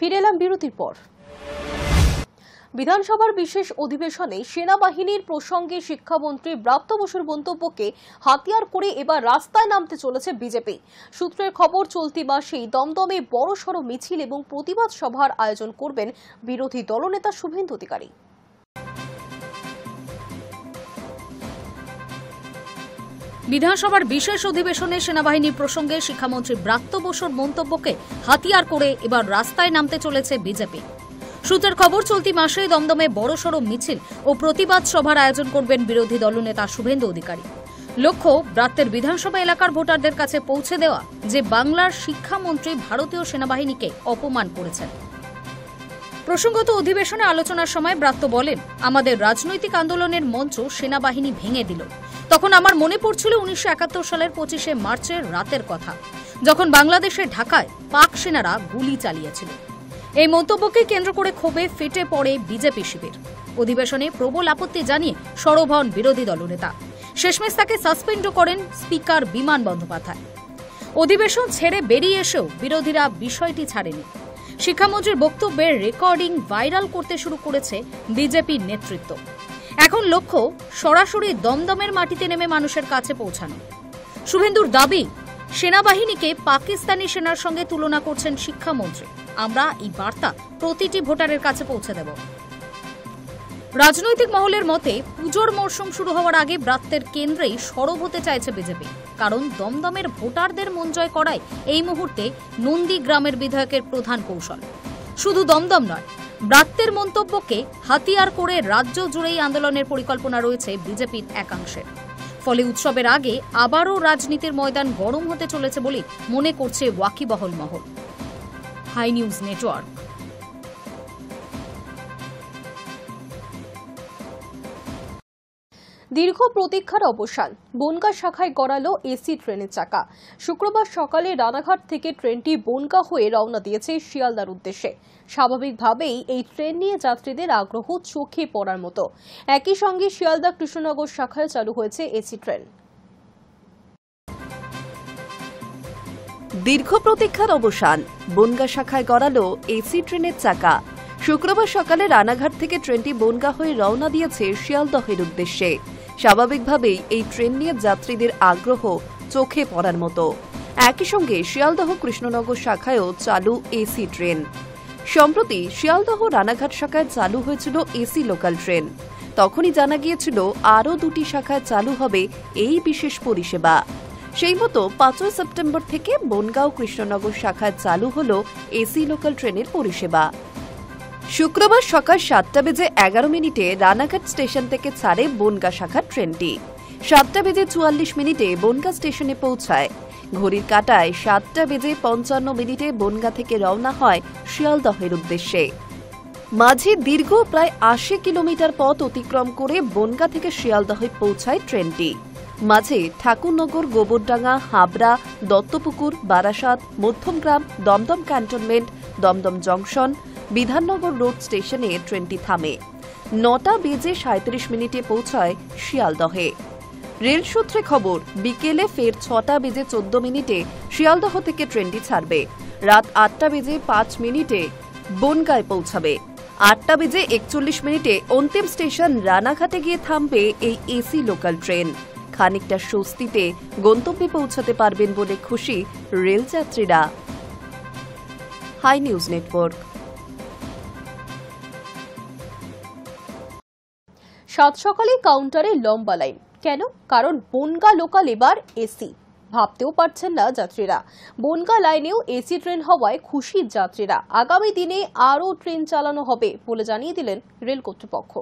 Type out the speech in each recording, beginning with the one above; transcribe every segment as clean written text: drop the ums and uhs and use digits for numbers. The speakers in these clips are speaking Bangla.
ফিরে এলাম বিরতির পর। বিধানসভার বিশেষ অধিবেশনে সেনাবাহিনীর প্রসঙ্গে শিক্ষামন্ত্রী ব্রাত্য বসুর মন্তব্যকে হাতিয়ার করে এবার রাস্তায় নামতে চলেছে বিজেপি। সূত্রের খবর, চলতি মাসেই দমদমে বড়সড় মিছিল এবং প্রতিবাদ সভার আয়োজন করবেন বিরোধী দলনেতা শুভেন্দু অধিকারী। বিধানসভার বিশেষ অধিবেশনে সেনাবাহিনীর প্রসঙ্গে শিক্ষামন্ত্রী ব্রাত্য বসুর মন্তব্যকে হাতিয়ার করে এবার রাস্তায় নামতে চলেছে বিজেপি। সূত্রের খবর, চলতি মাসেই দমদমে বড়সড় মিছিল ও প্রতিবাদ সভার আয়োজন করবেন বিরোধী দলনেতা শুভেন্দু অধিকারী। লক্ষ্য, ব্রাত্যের বিধানসভা এলাকার ভোটারদের কাছে পৌঁছে দেওয়া যে বাংলার শিক্ষামন্ত্রী ভারতীয় সেনাবাহিনীকে অপমান করেছেন। প্রসঙ্গত অধিবেশনে আলোচনার সময় ব্রাত্য বলেন, আমাদের রাজনৈতিক আন্দোলনের মঞ্চ সেনাবাহিনী ভেঙে দিল। তখন আমার মনে পড়ছিল 1971 সালের 25শে মার্চের রাতের কথা, যখন বাংলাদেশের ঢাকায় পাক সেনারা গুলি চালিয়েছিল। এই মন্তব্যকে কেন্দ্র করে ক্ষোভে ফেটে পড়ে বিজেপি শিবির। অধিবেশনে প্রবল আপত্তি জানিয়ে সরব হন বিরোধী দলনেতা। শেষমেশ তাকে সাসপেন্ডও করেন স্পিকার বিমান বন্দ্যোপাধ্যায়। অধিবেশন ছেড়ে বেরিয়ে এসেও বিরোধীরা বিষয়টি ছাড়েনি। শিক্ষামন্ত্রীর বক্তব্যের রেকর্ডিং ভাইরাল করতে শুরু করেছে বিজেপির নেতৃত্ব। এখন লক্ষ্য সরাসরি দমদমের মাটিতে নেমে মানুষের কাছে পৌঁছানো। শুভেন্দুর দাবি, সেনাবাহিনীকে পাকিস্তানি সেনার সঙ্গে তুলনা করছেন শিক্ষামন্ত্রী। আমরা এই বার্তা প্রতিটি ভোটারের কাছে পৌঁছে দেব। রাজনৈতিক মহলের মতে, পুজোর মরশুম শুরু হওয়ার আগে ব্রাত্যের কেন্দ্রেই সরব হতে চাইছে বিজেপি, কারণ দমদমের ভোটারদের মন জয় করাই এই মুহূর্তে নন্দীগ্রামের বিধায়কের প্রধান কৌশল। শুধু দমদম নয়, ব্রাত্যের মন্তব্যকে হাতিয়ার করে রাজ্য জুড়েই আন্দোলনের পরিকল্পনা রয়েছে বিজেপির একাংশের। ফলে উৎসবের আগে আবারও রাজনীতির ময়দান গরম হতে চলেছে বলে মনে করছে ওয়াকিবহল মহল। Hi news network. দীর্ঘ প্রতীক্ষার অবসান, বনগাঁ শাখায় গড়ালো এসি ট্রেনের চাকা। শুক্রবার সকালে রানাঘাট থেকে ট্রেনটি বনগাঁ হয়ে রওনা দিয়েছে শিয়ালদার উদ্দেশ্যে। স্বাভাবিকভাবেই এই ট্রেন নিয়ে যাত্রীদের আগ্রহ চোখে পড়ার মতো। একই সঙ্গে শিয়ালদা কৃষ্ণনগর শাখায় চালু হয়েছে এসি ট্রেন। দীর্ঘ প্রতীক্ষার অবসান, বনগাঁ শাখায় গড়ালো এসি ট্রেনের চাকা। শুক্রবার সকালে রানাঘাট থেকে ট্রেনটি বনগাঁ হয়ে রওনা দিয়েছে শিয়ালদহের উদ্দেশ্যে। স্বাভাবিকভাবেই এই ট্রেন নিয়ে যাত্রীদের আগ্রহ চোখে পড়ার মতো। একই সঙ্গে শিয়ালদহ কৃষ্ণনগর শাখায়ও চালু এসি ট্রেন। সম্প্রতি শিয়ালদহ রানাঘাট শাখায় চালু হয়েছিল এসি লোকাল ট্রেন। তখনই জানা গিয়েছিল আরও 2টি শাখায় চালু হবে এই বিশেষ পরিষেবা। সেই মতো 5 সেপ্টেম্বর থেকে বনগাঁও কৃষ্ণনগর শাখায় চালু হল এসি লোকাল ট্রেনের পরিষেবা। শুক্রবার সকাল 7:11 রানাঘাট স্টেশন থেকে ছাড়ে বনগাঁ শাখার ট্রেনটি। 7:44 বনগাঁ স্টেশনে পৌঁছায়। ঘড়ির কাঁটায় 7:55 বনগাঁ থেকে রওনা হয় শিয়ালদহের উদ্দেশ্যে। মাঝে দীর্ঘ প্রায় 80 কিলোমিটার পথ অতিক্রম করে বনগাঁ থেকে শিয়ালদহে পৌঁছায় ট্রেনটি। মাঝে Thakurnagar, Gobardanga, Habra, Duttapukur, Barasat, Madhyamgram, Dum Dum cantonment, Dum Dum junction, Bidhannagar road স্টেশনে ট্রেনটি থামে। 9:37 পৌঁছায় শিয়ালদহে। রেল সূত্রে খবর, বিকেলে ফের 6:14 শিয়ালদহ থেকে ট্রেনটি ছাড়বে। রাত 8:05 বনগাঁয় পৌঁছাবে। 8:41 অন্তিম স্টেশন রানাঘাটে গিয়ে থামবে এই এসি লোকাল ট্রেন। খানিকটা স্বস্তিতে গন্তব্যে পৌঁছাতে পারবেন বলে খুশি রেল যাত্রীরা। Hi news network. সাত সকালে কাউন্টারে লম্বা লাইন কেন? কারণ বনগাঁ লোকাল এবার এসি। ভাবতেও পারছেন না যাত্রীরা। বনগাঁ লাইনেও এসি ট্রেন হওয়ায় খুশি যাত্রীরা। আগামী দিনে আরও ট্রেন চালানো হবে বলে জানিয়ে দিলেন রেল কর্তৃপক্ষ।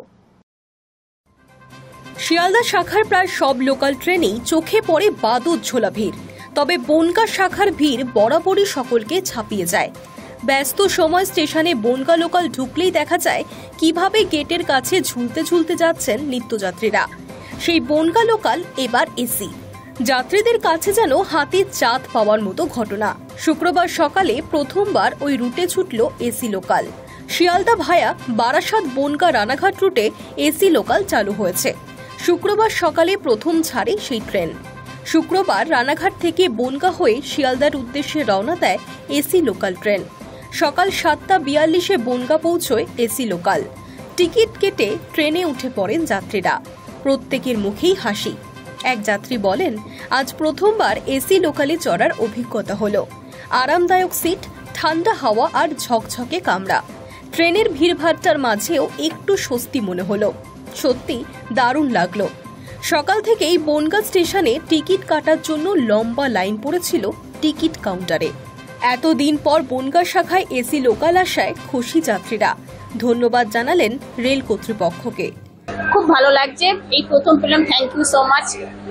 শিয়ালদা শাখার প্রায় সব লোকাল ট্রেনেই চোখে পড়ে বাদুড়-ঝোলা ভিড়। তবে বনগাঁ শাখার ভিড় বরাবরই সকলকে ছাপিয়ে যায়। ব্যস্ত সময় স্টেশনে বনগাঁ লোকাল ঢুকলেই দেখা যায় কিভাবে গেটের কাছে ঝুলতে ঝুলতে যাচ্ছেন নিত্যযাত্রীরা। সেই বনগাঁ লোকাল এবার এসি। যাত্রীদের কাছে যেন হাতির চাঁদ পাওয়ার মতো ঘটনা। শুক্রবার সকালে প্রথমবার ওই রুটে ছুটল এসি লোকাল। শিয়ালদা ভায়া বারাসাত বনগাঁ রানাঘাট রুটে এসি লোকাল চালু হয়েছে। শুক্রবার সকালে প্রথম ছাড়ে সেই ট্রেন। শুক্রবার রানাঘাট থেকে বনগাঁ হয়ে শিয়ালদার উদ্দেশ্যে রওনা দেয় এসি লোকাল ট্রেন। সকাল 7:42 বনগা পৌঁছয় এসি লোকাল। টিকিট কেটে ট্রেনে উঠে পড়েন যাত্রীরা। প্রত্যেকের মুখেই হাসি। এক যাত্রী বলেন, আজ প্রথমবার এসি লোকালে চড়ার অভিজ্ঞতা হলো। আরামদায়ক সিট, ঠান্ডা হাওয়া আর ঝকঝকে কামরা। ট্রেনের ভিড়ভাট্টার মাঝেও একটু স্বস্তি মনে হলো। সত্যি দারুণ লাগলো। সকাল থেকেই বনগা স্টেশনে টিকিট কাটার জন্য লম্বা লাইন পড়েছিল টিকিট কাউন্টারে। এতদিন পর বনগা শাখায় এসি লোকাল আসায় খুশি যাত্রীরা। ধন্যবাদ জানালেন রেল কর্তৃপক্ষকে। খুব ভালো লাগছে, এই প্রথম পেলাম। Thank you so much.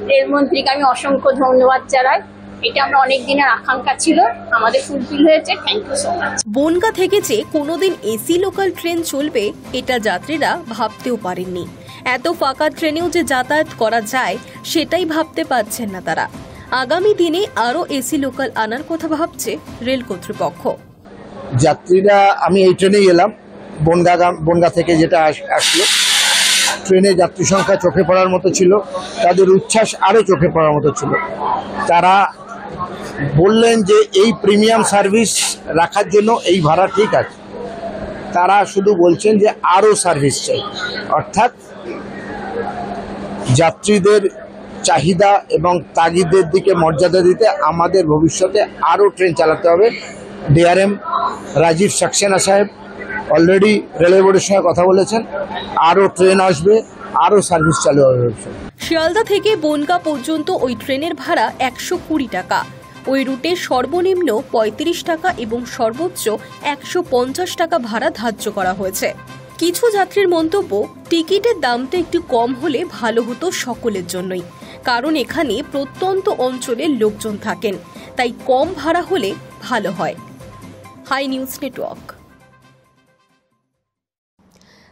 রেলমন্ত্রীকে আমি অসংখ্য ধন্যবাদ জানাই। এটা আমরা অনেক দিনের আকাঙ্ক্ষা ছিল, আমাদের ফুলফিল হয়েছে। Thank you so much. Bongaon থেকে যে কোনোদিন এসি লোকাল ট্রেন চলবে এটা যাত্রীরা ভাবতেও পারেননি। এত ফাঁকা ট্রেনেও যে যাতায়াত করা যায় সেটাই ভাবতে পারছেন না তারা। আগামী দিনে আরো এসি লোকাল আনার কথা ভাবছে রেল কর্তৃপক্ষ। যাত্রীরা, আমি এই ট্রেনেই এলাম বনগা থেকে, যেটা আসলো ট্রেনে যাত্রী সংখ্যা চোখে পড়ার মতো ছিল। তাদের উচ্ছ্বাস আরও চোখে পড়ার মতো ছিল। তারা বললেন যে এই প্রিমিয়াম সার্ভিস রাখার জন্য এই ভাড়া ঠিক আছে। তারা শুধু বলছেন যে আরও সার্ভিস চাই, অর্থাৎ যাত্রীদের চাহিদা এবং তাগিদের দিকে মর্যাদা দিতে আমাদের ভবিষ্যতে আরও ট্রেন চালাতে হবে। ডিআরএম রাজীব সাক্সেনা সাহেব অলরেডি রেলওয়ে বোর্ডের সঙ্গে কথা বলেছেন, আরও ট্রেন আসবে, আরও সার্ভিস চালু হবে। শিয়ালদা থেকে বনগা পর্যন্ত ওই ট্রেনের ভাড়া 120 টাকা। ওই রুটে সর্বনিম্ন 35 টাকা এবং সর্বোচ্চ 150 টাকা ভাড়া ধার্য করা হয়েছে। কিছু যাত্রীর মন্তব্য, টিকিটের দামটা একটু কম হলে ভালো হতো সকলের জন্যই, কারণ এখানে প্রত্যন্ত অঞ্চলের লোকজন থাকেন, তাই কম ভাড়া হলে ভালো হয়। High news network.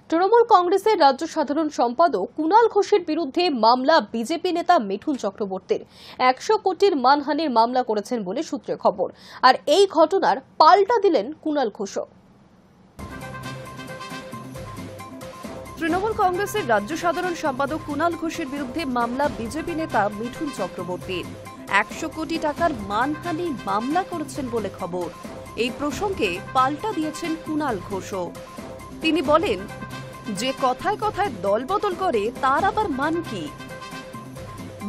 তৃণমূল কংগ্রেসের রাজ্য সাধারণ সম্পাদক কুণাল ঘোষের বিরুদ্ধে মামলা বিজেপি নেতা মিঠুন চক্রবর্তীর। 100 কোটির মানহানির মামলা করেছেন বলে সূত্রে খবর। আর এই ঘটনার পাল্টা দিলেন কুণাল ঘোষও। তৃণমূল কংগ্রেসের রাজ্য সাধারণ সম্পাদক কুণাল ঘোষের বিরুদ্ধে মামলা বিজেপি নেতা মিঠুন চক্রবর্তীর। 100 কোটি টাকার মানহানি মামলা করেছেন বলে খবর। এই প্রসঙ্গে পাল্টা দিয়েছেন কুণাল ঘোষও। তিনি বলেন, যে কথায় কথায় দলবদল করে তার আবার মান কি?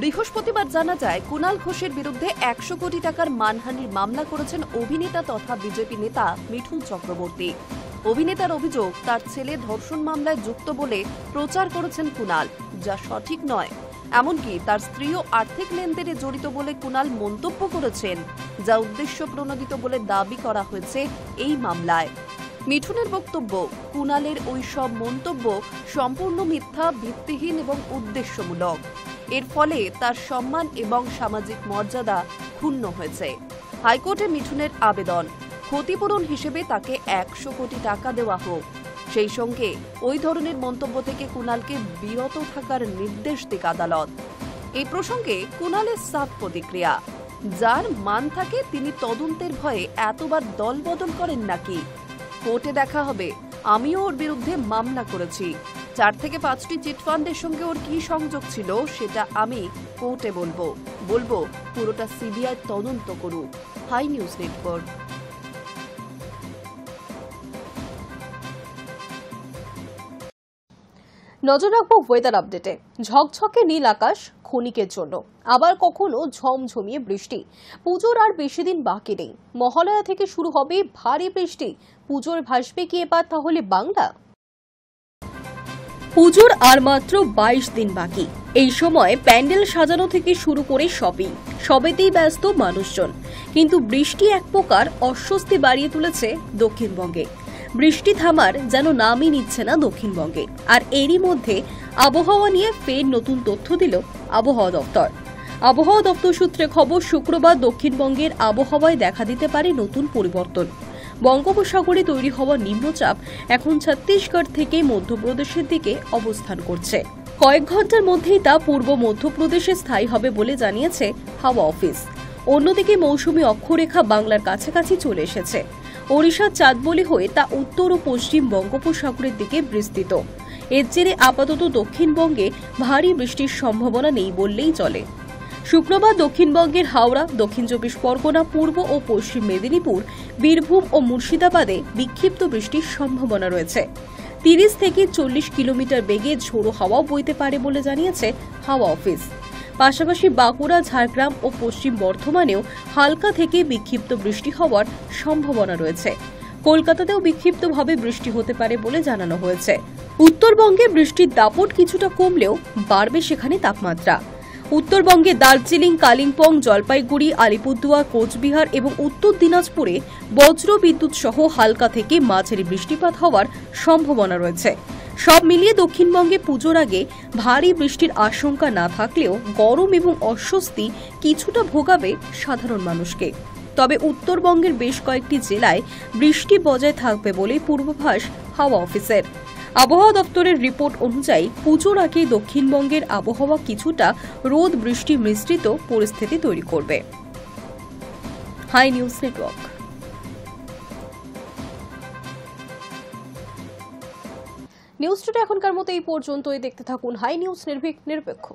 বৃহস্পতিবার জানা যায় কুণাল ঘোষের বিরুদ্ধে 100 কোটি টাকার মানহানির মামলা করেছেন অভিনেতা তথা বিজেপি নেতা মিঠুন চক্রবর্তী। অভিনেতার অভিযোগ, তার ছেলে ধর্ষণ মামলায় যুক্ত বলে প্রচার করেছেন কুণাল, যা সঠিক নয়। এমনকি তার স্ত্রীও আর্থিক লেনদেনে জড়িত বলে কুণাল মন্তব্য করেছেন, যা উদ্দেশ্য প্রণোদিত বলে দাবি করা হয়েছে এই মামলায়। মিঠুনের বক্তব্য, কুণালের ওই সব মন্তব্য সম্পূর্ণ মিথ্যা, ভিত্তিহীন এবং উদ্দেশ্যমূলক। এর ফলে তার সম্মান এবং সামাজিক মর্যাদা ক্ষুণ্ণ হয়েছে। হাইকোর্টে মিঠুনের আবেদন, ক্ষতিপূরণ হিসেবে তাকে 100 কোটি টাকা দেওয়া হোক। সেই সঙ্গে ওই ধরনের মন্তব্য থেকে কুণালকে বিরত থাকার নির্দেশ দিক আদালত। এই প্রসঙ্গে কুণালের সাফ প্রতিক্রিয়া, যার মান থাকে তিনি তদন্তের ভয়ে এতবার দল বদল করেন নাকি? কোর্টে দেখা হবে। আমিও ওর বিরুদ্ধে মামলা করেছি। 4 থেকে 5টি চিটফান্ডের সঙ্গে ওর কি সংযোগ ছিল সেটা আমি কোর্টে বলবো। পুরোটা সিবিআই তদন্ত করুক। Hi news network. নজর রাখবো ওয়েদার আপডেটে। ঝকঝকে নীল আকাশ ক্ষণিকের জন্য, আবার কখনো ঝমঝমিয়ে বৃষ্টি। পুজোর আর বেশি দিন বাকি নেই। মহালয়া থেকে শুরু হবে ভারী বৃষ্টি। পুজোর ভাসবে কি এবার তাহলে বাংলা? পুজোর আর মাত্র 22 দিন বাকি। এই সময় প্যান্ডেল সাজানো থেকে শুরু করে শপিং, সবেতেই ব্যস্ত মানুষজন। কিন্তু বৃষ্টি এক প্রকার অস্বস্তি বাড়িয়ে তুলেছে দক্ষিণবঙ্গে। বৃষ্টি থামার যেন নামই নিচ্ছে না দক্ষিণবঙ্গে। আর এরই মধ্যে আবহাওয়া নিয়ে ফের নতুন তথ্য দিল আবহাওয়া দপ্তর। আবহাওয়া দপ্তর সূত্রে খবর, শুক্রবার দক্ষিণবঙ্গের আবহাওয়ায় দেখা দিতে পারে নতুন পরিবর্তন। বঙ্গোপসাগরে তৈরি হওয়া নিম্নচাপ এখন ছত্তিশগড় থেকে মধ্যপ্রদেশের দিকে অবস্থান করছে। কয়েক ঘন্টার মধ্যেই তা পূর্ব মধ্যপ্রদেশে স্থায়ী হবে বলে জানিয়েছে হাওয়া অফিস। অন্যদিকে মৌসুমী অক্ষরেখা বাংলার কাছাকাছি চলে এসেছে। ওড়িশার চাঁদবলি হয়ে তা উত্তর ও পশ্চিম বঙ্গোপসাগরের দিকে বিস্তৃত। এর জেরে আপাতত দক্ষিণবঙ্গে ভারী বৃষ্টির সম্ভাবনা নেই বললেই চলে। শুক্রবার দক্ষিণবঙ্গের হাওড়া, দক্ষিণ চব্বিশ পরগনা, পূর্ব ও পশ্চিম মেদিনীপুর, বীরভূম ও মুর্শিদাবাদে বিক্ষিপ্ত বৃষ্টির সম্ভাবনা রয়েছে। 30 থেকে 40 কিলোমিটার বেগে ঝোড়ো হাওয়া বইতে পারে বলে জানিয়েছে হাওয়া অফিস। পাশাপাশি বাঁকুড়া, ঝাড়গ্রাম ও পশ্চিম বর্ধমানেও হালকা থেকে বিক্ষিপ্ত বৃষ্টি হওয়ার সম্ভাবনা রয়েছে। কলকাতাতেও বিক্ষিপ্তভাবে বৃষ্টি হতে পারে বলে জানানো হয়েছে। উত্তরবঙ্গে বৃষ্টির দাপট কিছুটা কমলেও বাড়বে সেখানে তাপমাত্রা। উত্তরবঙ্গে দার্জিলিং, কালিম্পং, জলপাইগুড়ি, আলিপুরদুয়ার, কোচবিহার এবং উত্তর দিনাজপুরে বজ্র বিদ্যুৎ সহ হালকা থেকে মাঝারি বৃষ্টিপাত হওয়ার সম্ভাবনা রয়েছে। সব মিলিয়ে দক্ষিণবঙ্গে পুজোর আগে ভারী বৃষ্টির আশঙ্কা না থাকলেও গরম এবং অস্বস্তি কিছুটা ভোগাবে সাধারণ মানুষকে। তবে উত্তরবঙ্গের বেশ কয়েকটি জেলায় বৃষ্টি বজায় থাকবে বলে পূর্বাভাস হাওয়া অফিসের। আবহাওয়া দপ্তরের রিপোর্ট অনুযায়ী পুজোর আগে দক্ষিণবঙ্গের আবহাওয়া কিছুটা রোদ বৃষ্টি মিশ্রিত পরিস্থিতি তৈরি করবে। Hi news network. News today এখনকার মতো এই পর্যন্তই। দেখতে থাকুন হাই নিউজ নির্ভীক নিরপেক্ষ।